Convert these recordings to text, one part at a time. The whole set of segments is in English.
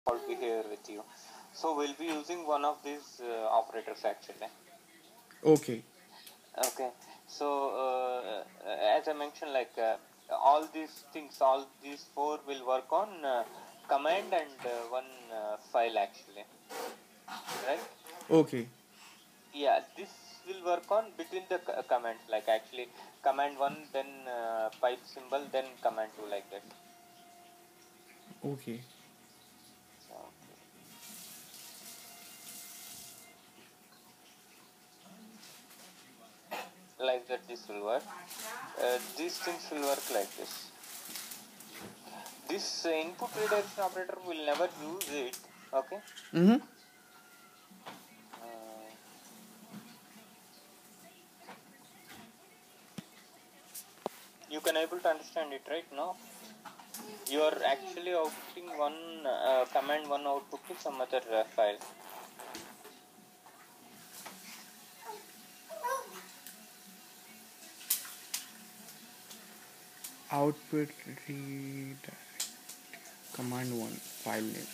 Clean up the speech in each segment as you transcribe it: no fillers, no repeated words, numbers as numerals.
default behavior with you. So we'll be using one of these operators actually. Okay. Okay. So as I mentioned, like all these things, all these four will work on command and one file actually, right? Okay. Yeah, this will work on between the commands, like actually command one, then pipe symbol, then command two, like that. Okay. Okay. Like that, this will work. These things will work like this. This input redirection operator will never use it. Okay. Mm-hmm. Uh, you can able to understand it right now. You are actually outputting one command one output to some other file. Output read command one file name.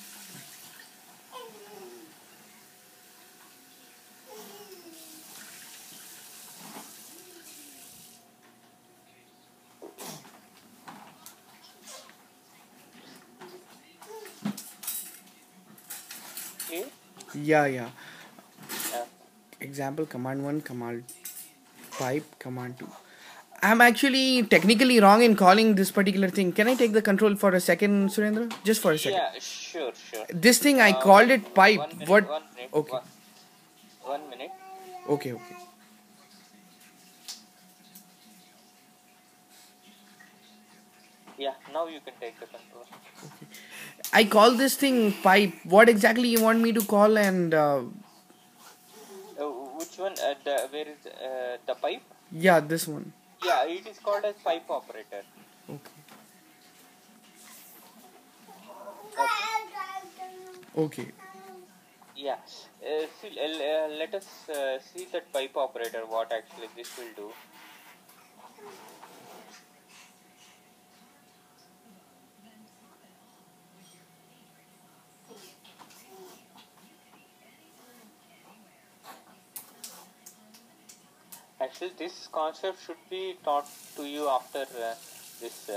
Okay. Yeah, yeah. Uh, Example command one, command pipe, command two. I'm actually technically wrong in calling this particular thing. Can I take the control for a second, Surendra? Just for a second. yeah, sure, sure. This thing I called One, it pipe. one minute, What? one minute, Okay. 1 minute. Okay, okay. Yeah, now you can take the control. I call this thing pipe. What exactly you want me to call and Which one? Where is the pipe? yeah, this one. Yeah, it is called as pipe operator. Okay. Okay. Okay. Yeah. See, let us see that pipe operator. What actually this will do. Actually, this concept should be taught to you after this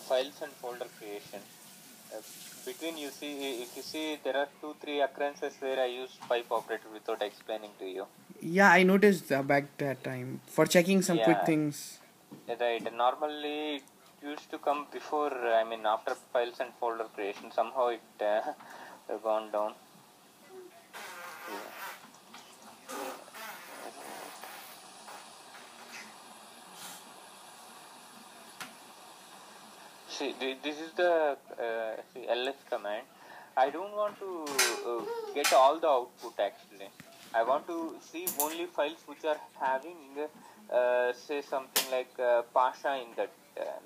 files and folder creation. Uh, Between you see, if you see, there are 2-3 occurrences where I use pipe operator without explaining to you. Yeah, I noticed back that time for checking some quick Yeah, things. right. Normally, it used to come before. I mean, after files and folder creation. Somehow it gone down. Yeah. See, this is the see, ls command. I don't want to get all the output actually. I want to see only files which are having say something like Pasha in that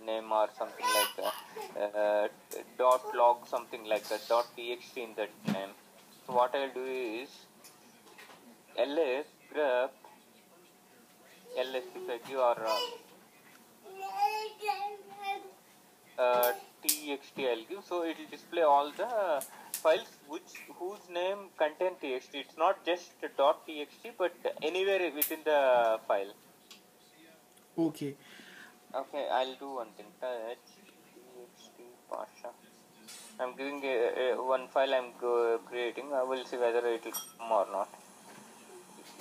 name or something like dot log, something like that, dot txt in that name. So what I'll do is ls grep ls if I give or txt I'll give, so it will display all the files whose name contain txt. It's not just .txt but anywhere within the file. Okay. Okay, I'll do one thing. Touch txt pasha. I'm giving one file I'm creating. I will see whether it will come or not.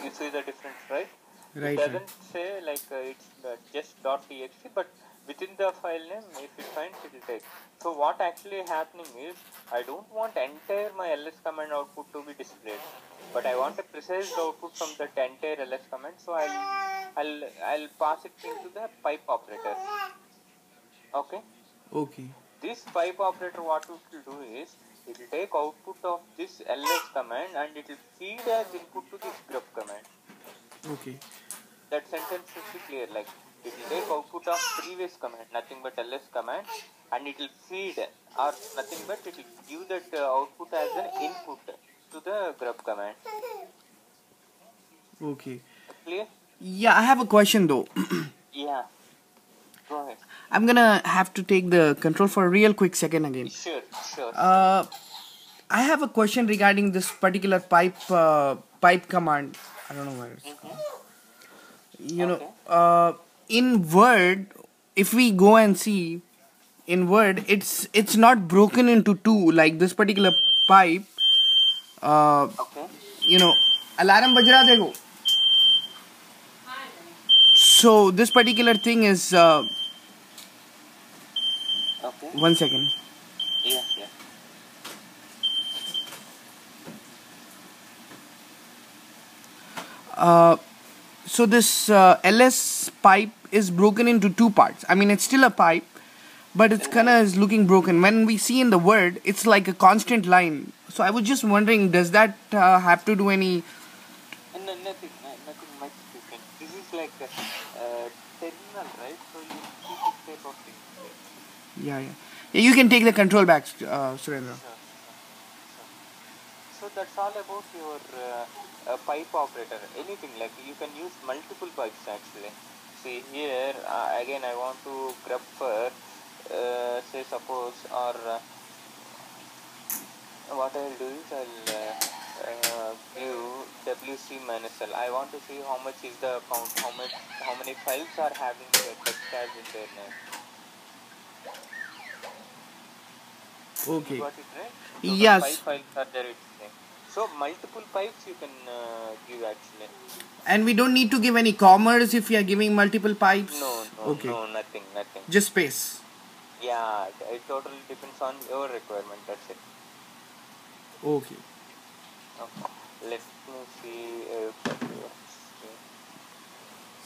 You see the difference, right? It Right, right. doesn't say like it's just .txt, but within the file name, if it finds, it will take. So what actually happening is, I don't want entire my ls command output to be displayed, but I want a precise output from that entire ls command. So I'll pass it into the pipe operator. Okay. Okay. This pipe operator, what it will do is, it will take output of this ls command and it will feed as input to this grep command. Okay. That sentence should be clear, like it will take output of previous command, nothing but ls command, and it will feed or nothing but it will give that output as an input to the grep command. Okay. Clear? Yeah, I have a question though. Yeah, go ahead. I'm gonna have to take the control for a real quick second again. Sure, sure. Uh, I have a question regarding this particular pipe command. I don't know where it's called. You know, Okay. in Word, if we go and see in Word, it's not broken into two like this particular pipe. Uh, Okay. you know, alarm baj raha dekho. So this particular thing is Okay. 1 second. Yeah. Yeah. So this LS pipe is broken into two parts. I mean, it's still a pipe, but it's kind Right. of is looking broken. When we see in the Word, it's like a constant line. So I was just wondering, does that have to do any? And nothing much different. This is like a terminal, right? So you see this type of things there. Yeah, yeah. Yeah, you can take the control back, Surendra. Sure, sure, sure. So that's all about your pipe operator. Anything like you can use multiple pipes actually. See here again I want to grab for say suppose or what I'll do is I'll give WC minus L. I want to see how much is the count, how many files are having text as in their name. You Okay. got it right? Total 5 Yes. files are there its name. So multiple pipes you can give actually. And we don't need to give any commas if we are giving multiple pipes. Okay. Nothing. Just space. Yeah, it totally depends on your requirement. That's it. Okay. Okay. Let me see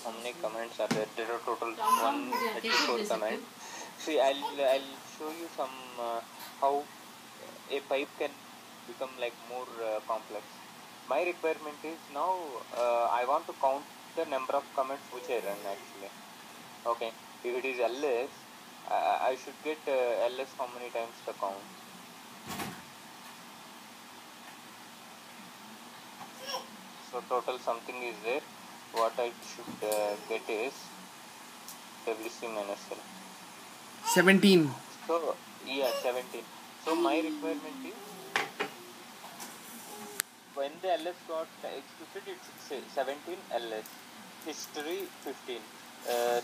how many comments are there. There are total 134 comments. See, I'll show you some how a pipe can become like more complex. My requirement is now I want to count the number of comments which I run actually. Okay, if it is ls, I should get ls how many times the count. So total something is there. What I should get is wc minus l. 17. So yeah, 17. So my requirement is when the ls got executed, it should say 17 ls. History 15.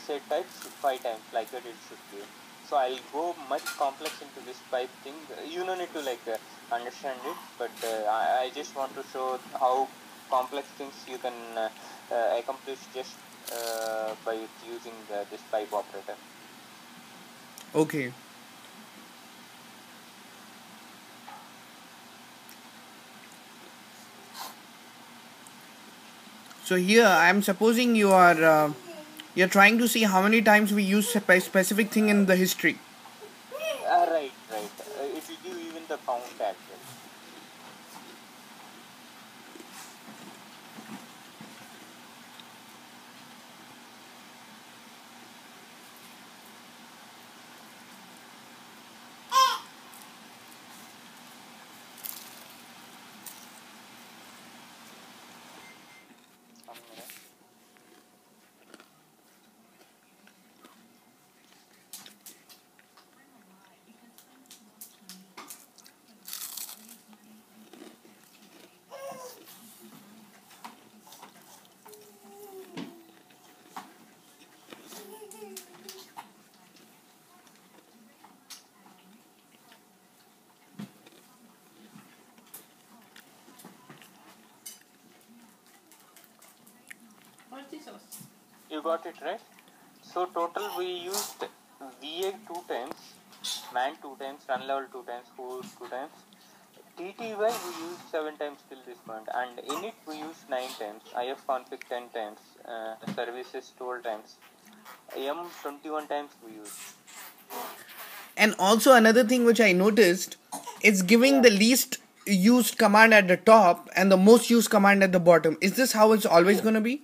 Say types 5 times like that it should be. So I'll go much complex into this pipe thing. You don't need to like understand it, but I just want to show how complex things you can accomplish just by using this pipe operator. Okay. So here I'm supposing you're trying to see how many times we use a specific thing in the history. Right. It will give even the count actually. One minute. You got it right. So total we used VA 2 times, man 2 times, run level 2 times, host 2 times. TTY we used 7 times till this point, and init we used 9 times, ifconfig 10 times, services 12 times, m 21 times we used. And also another thing which I noticed, it's giving Yeah. the least used command at the top and the most used command at the bottom. Is this how it's always Yes. going to be?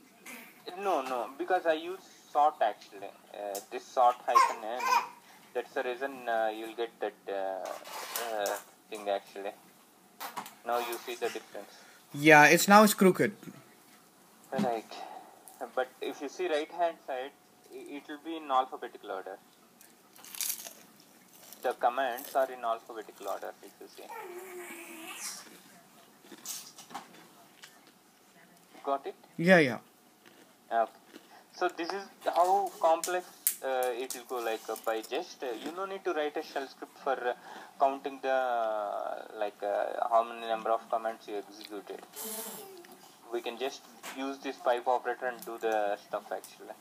No, because I use sort actually. This sort hyphen n. That's the reason you'll get that thing actually. Now you see the difference. Yeah, it's crooked. Right. But if you see right hand side, it will be in alphabetical order. the commands are in alphabetical order, if you see. Got it? Yeah. Okay. So this is how complex it will go, like by just you don't need to write a shell script for counting the how many number of commands you executed. We can just use this pipe operator and do the stuff actually.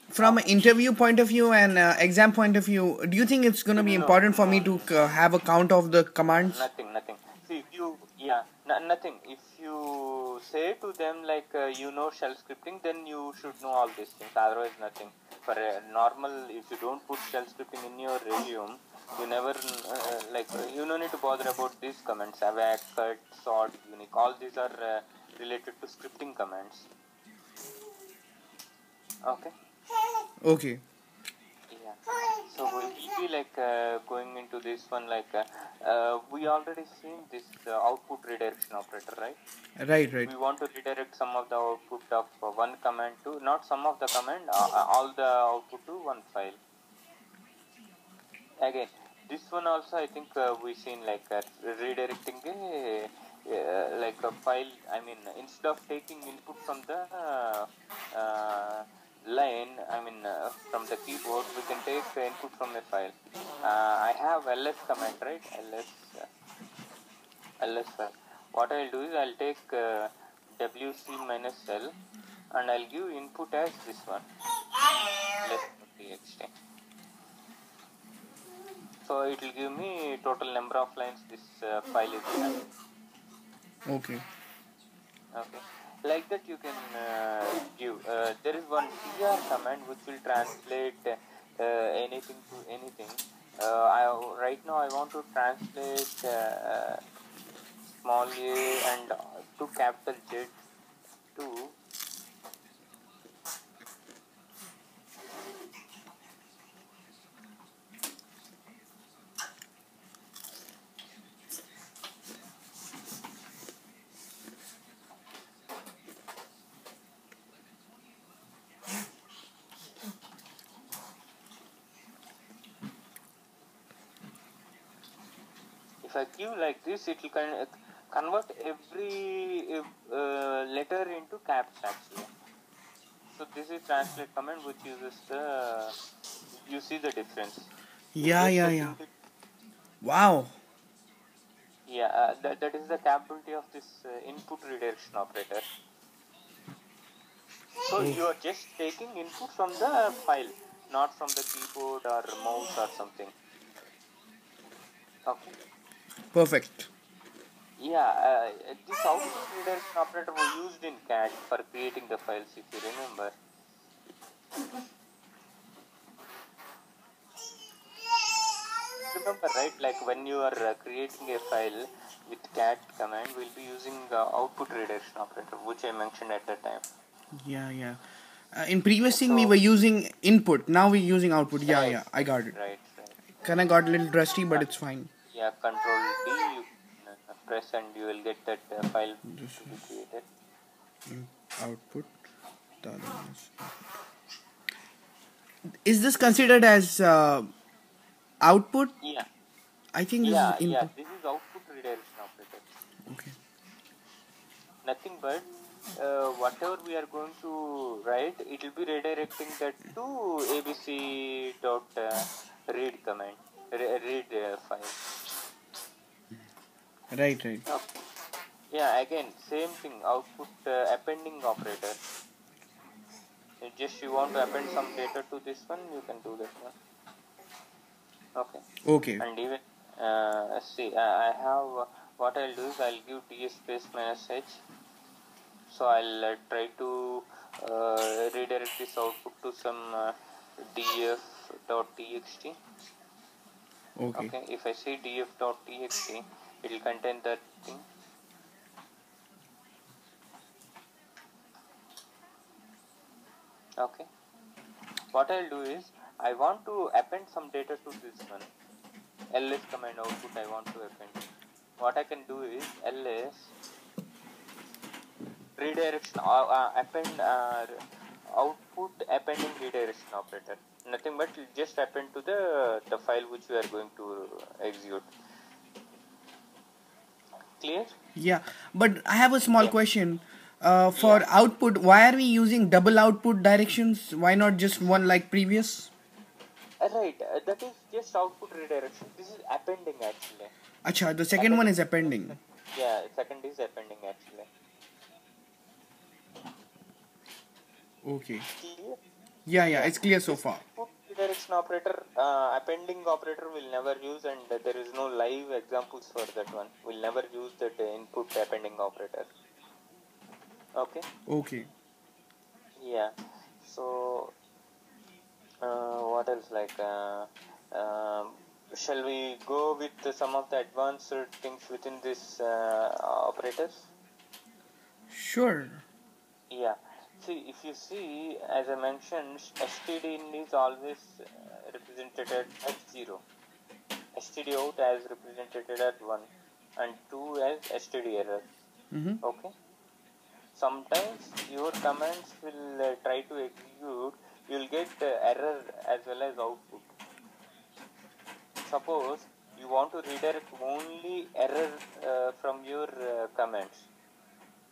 From an interview point of view and exam point of view, do you think it's going to be important for me to have a count of the commands? Nothing. See, if you, nothing. If you say to them like you know shell scripting, then you should know all these things. Otherwise, nothing. For a normal, if you don't put shell scripting in your resume, you never you don't need to bother about these commands. Avac, cut, sort, unique. All these are related to scripting commands. Okay. Okay. Yeah. So we will be like going into this one like we already seen this output redirection operator, right? Right. We want to redirect some of the output of one command to, not some of the command, all the output to one file. Again, this one also I think we seen like redirecting like a file. I mean, instead of taking input from the line, I mean from the keyboard, we can take input from a file. I have ls command, right? ls file. What I'll do is I'll take wc minus l and I'll give input as this one, ls.txt. So it will give me total number of lines this file is having. Okay. Okay, like that you can give. There is one tr command which will translate anything to anything. Right now I want to translate small a and to capital Z to if I give like this, it will convert every letter into caps actually. So this is translate command which uses the, you see the difference. Yeah. Wow. Yeah, that is the capability of this input redirection operator. So you are just taking input from the file, not from the keyboard or mouse or something. Okay. Perfect. Yeah, this output redirection operator was used in CAD for creating the files, if you remember. Remember, right? Like when you are creating a file with cat command, we'll be using output redirection operator, which I mentioned at that time. Yeah. In previous thing we So, were using input. Now we're using output. Yeah. I got it. Right. Kind of got a little rusty, but it's fine. Yeah, Control D, you press and you will get that file This to be is created. output. The other one is this considered as output? Yeah, I think this is input. this is output redirection operator. Okay. Nothing but whatever we are going to write, it will be redirecting that to abc dot read command, read file. Right. Okay. Yeah, again, same thing, output appending operator. Just you want to append some data to this one, you can do that one. Okay. And even see, I have what I'll do is I'll give ds space minus h. So I'll try to redirect this output to some df.txt. Okay. If I say df.txt, it will contain that thing. Okay. What I'll do is I want to append some data to this one. ls command output I want to append. What I can do is ls redirection append output appending redirection operator. nothing but it just append to the file which we are going to execute. Clear? Yeah, but I have a small Yeah. question. For Yeah. output, why are we using double output directions? Why not just one like previous? Right, that is just output redirection. This is appending actually. Acha, the second one Appending. is appending. Yeah, second is appending actually. Okay. Clear? Yeah, Yeah. it's clear so This far. input redirection operator, appending operator will never use, and there is no live examples for that one. We'll never use that input appending operator. Okay. Okay. Yeah. So, what else? Shall we go with some of the advanced things within this operators? Sure. Yeah. See, if you see, as I mentioned, std in is always represented at 0. std out as represented at 1 and 2 as std error. Mm-hmm. Okay. Sometimes your commands will try to execute, you will get error as well as output. Suppose you want to redirect only error from your commands.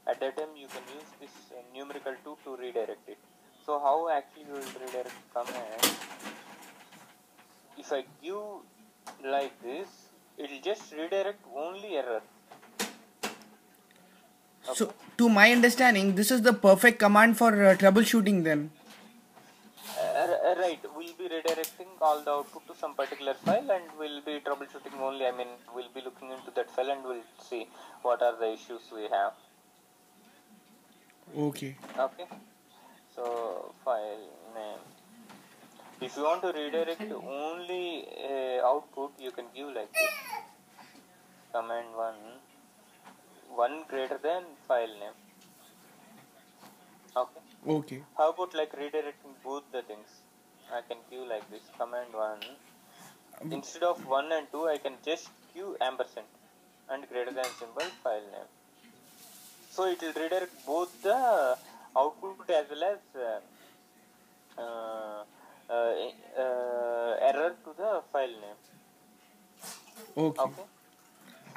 At that time you can use this numerical 2 to redirect it. So how actually you will redirect command? If I give like this, it will just redirect only error. So, Okay. to my understanding, this is the perfect command for troubleshooting then. Right, we'll be redirecting all the output to some particular file and we'll be troubleshooting only. I mean, we'll be looking into that file and we'll see what are the issues we have. Okay. Okay. So, file name. If you want to redirect only output, you can give like this. Command 1 greater than file name. Okay. Okay. How about like redirecting both the things? I can give like this. Command 1. Instead of 1 and 2, I can just give ampersand and greater than symbol file name. So it will redirect both the output as well as uh, error to the file name. Okay. Okay.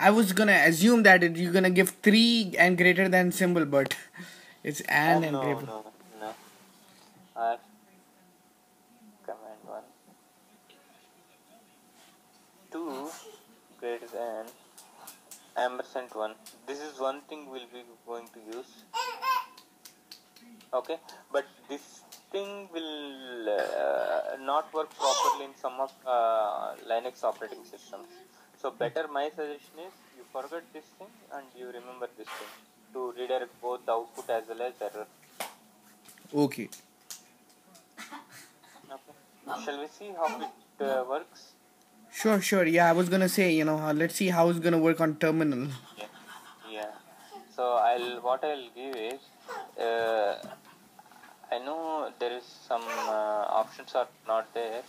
I was gonna assume that you're gonna give 3 and greater than symbol, but it's and No, greater. no. R command 1. 2 greater than ampersand 1. This is one thing we'll be going to use. Okay, but this thing will not work properly in some of Linux operating systems. So better my suggestion is you forget this thing and you remember this thing to redirect both the output as well as error. Okay. Okay. Shall we see how it works? Sure. Yeah, I was gonna say, let's see how it's gonna work on terminal. Yeah. So I'll give is I know there is some options are not there.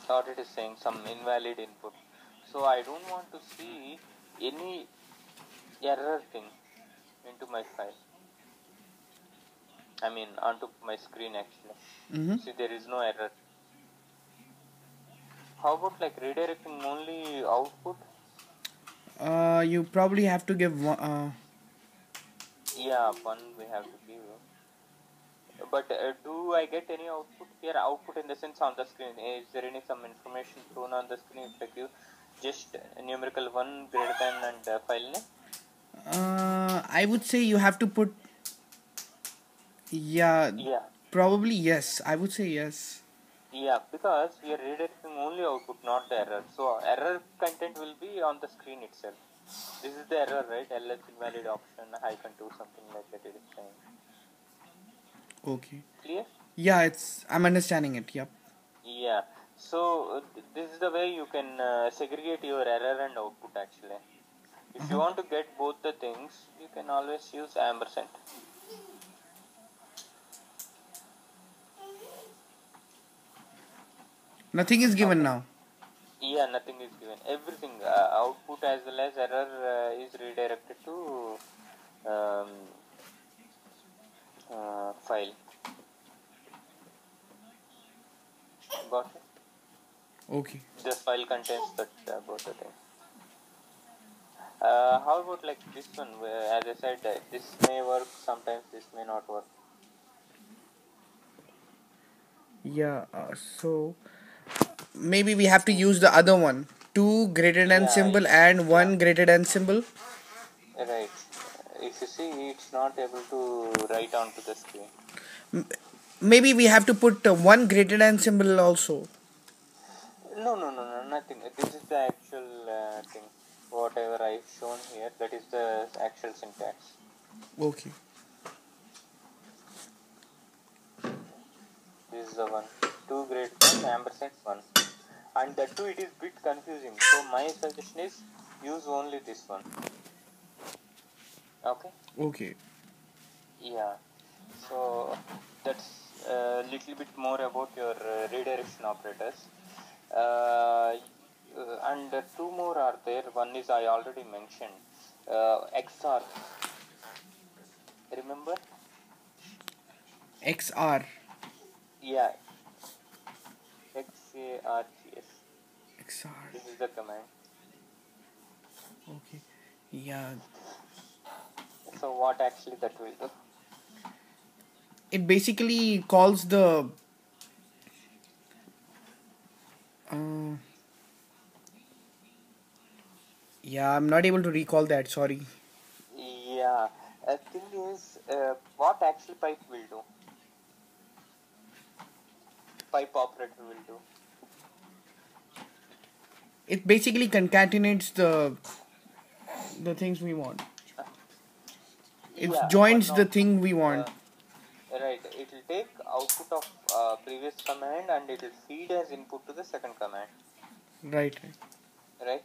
Or it is saying some invalid input. So I don't want to see any error thing into my file. I mean onto my screen actually. Mm-hmm. See, there is no error. How about like redirecting only output? You probably have to give one. Yeah, one we have to give. But do I get any output here? Output in the sense on the screen. Is there any some information thrown on the screen if I give just numerical 1 greater than and file name? I would say you have to put. Yeah, Yeah. probably yes. I would say yes. Yeah, because we are redirecting only output, not the error. So error content will be on the screen itself. This is the error, right? ls invalid option -2 something like that it is saying. Okay. Clear? Yeah, I'm understanding it. Yep. Yeah. So this is the way you can segregate your error and output actually. If you want to get both the things, you can always use ampersand. Nothing is given Okay. now. Yeah, nothing is given. Everything, output as well as error is redirected to um, file. Got it? Okay. The file contains that both the things. How about like this one? Where, as I said, this may work. Sometimes this may not work. Yeah. So maybe we have to use the other one. Two greater than Yeah, symbol and yeah, one greater than symbol. right. If you see, it's not able to write onto the screen. Maybe we have to put one greater than symbol also. No, no, no, no, nothing. This is the actual thing. Whatever I've shown here, that is the actual syntax. Okay. This is the one. Two greater than ampersand one. And that too, it is bit confusing. So my suggestion is use only this one. Okay. Okay. Yeah. So that's a little bit more about your redirection operators. And two more are there. One is I already mentioned. XOR. Remember? XR. Yeah. XARGS. XR. This is the command. Okay. Yeah. So what actually that will do? It basically calls the. Uh, yeah, I'm not able to recall that. Sorry. Yeah. Thing is, what actually pipe will do? Pipe operator will do. It basically concatenates the things we want. It Yeah, one joins the of thing we want. right. It will take output of previous command and it will feed as input to the second command. Right. Right.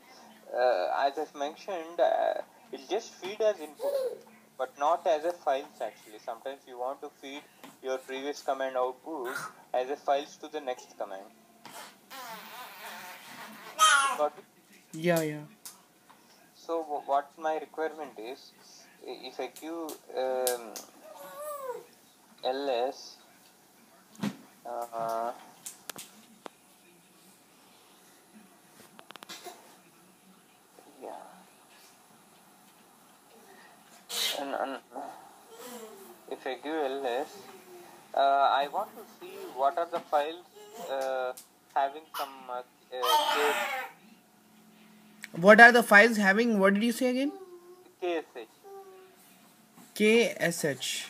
As I've mentioned, it will just feed as input, but not as a files actually. Sometimes you want to feed your previous command output as a files to the next command. Got it? Yeah. Yeah. So what my requirement is, if I give ls yeah, and if I give ls, I want to see what are the files having some What are the files having? What did you say again? KSH. KSH.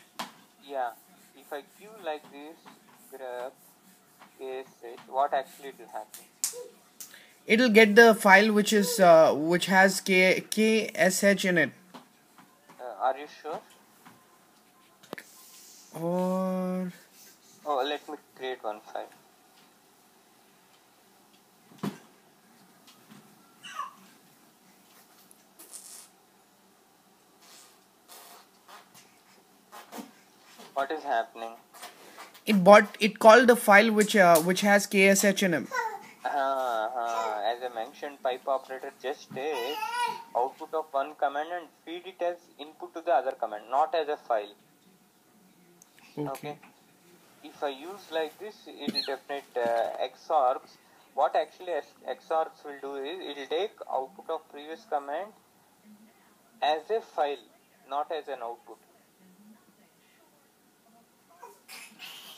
Yeah, if I give like this graph KSH, what actually will happen? It'll get the file which has KSH in it. Are you sure? Or Oh, let me create one file. What is happening? it called the file which has KSH in it. As I mentioned, pipe operator just takes output of one command and feed it as input to the other command, not as a file. Okay. If I use like this, it will definite XORs. What actually XORs will do is it will take output of previous command as a file, not as an output.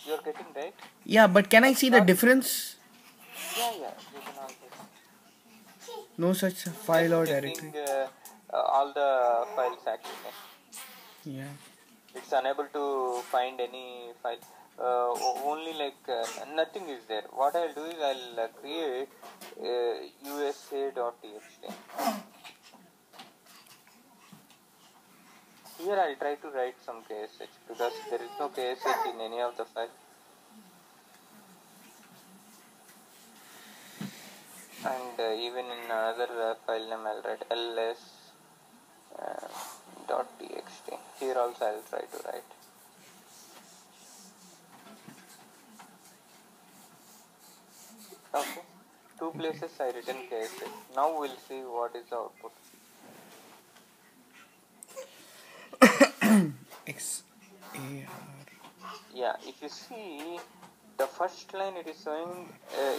You're getting right? Yeah, but can I see the difference? Yeah, you can also. No such file or Just checking directory. all the files actually. Yeah. It's unable to find any file. Only like nothing is there. What I'll do is I'll create usa.txt. Here I'll try to write some KSH because there is no KSH in any of the files. And even in another file name I'll write ls dot txt. Here also I'll try to write. Okay. Two places I written KSH. Now we'll see what is the output. Yeah, if you see the first line, it is showing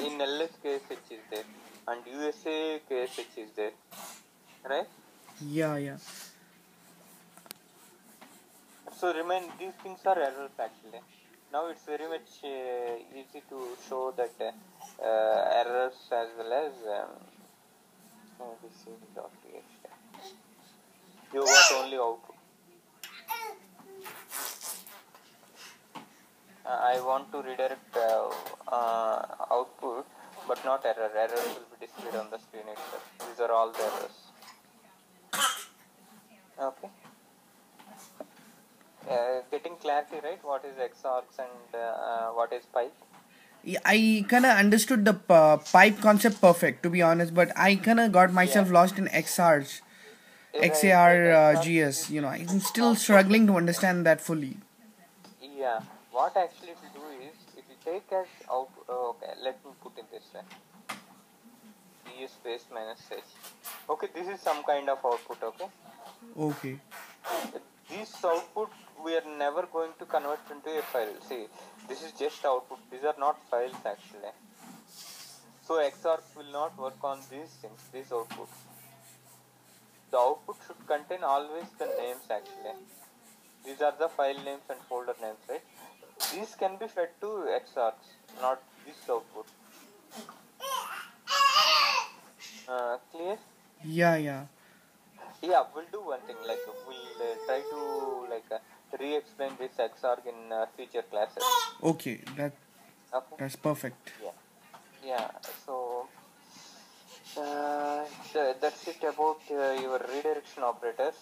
in LS KSH is there and USA KSH is there, right? Yeah. So remind, these things are errors actually. Now it's very much easy to show that errors as well as ABC.txt. You got only output. I want to redirect output, but not error. Errors will be displayed on the screen itself. These are all the errors. Okay. Getting clarity, right? What is XORs and what is pipe? Yeah, I kind of understood the pipe concept perfect, to be honest, but I kind of got myself Yeah. lost in XRs, Right, right. XAR, XORs GS. is You know, I'm still output. struggling to understand that fully. Yeah. What actually it will do is, it will take as out. Okay, let me put in this way. E space minus H. Okay, this is some kind of output. Okay. Okay. This output we are never going to convert into a file. See, this is just output. These are not files actually. So XORs will not work on these things, these outputs. The output should contain always the names actually. These are the file names and folder names, right? These can be fed to XORs, not this output. Clear? Yeah. Yeah, we'll do one thing. Like we'll try to re-explain this XOR in future classes. Okay, Okay. that's perfect. Yeah. So that's it about your redirection operators.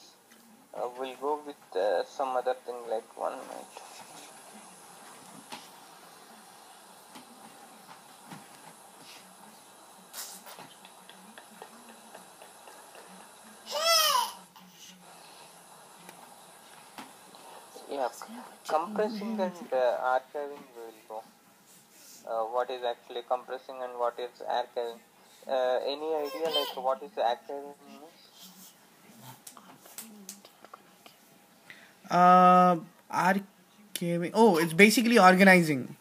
We'll go with some other thing like 1 minute. Yeah, compressing and archiving will go. What is actually compressing and what is archiving? Any idea like what is archiving means? Archiving. Oh, it's basically organizing.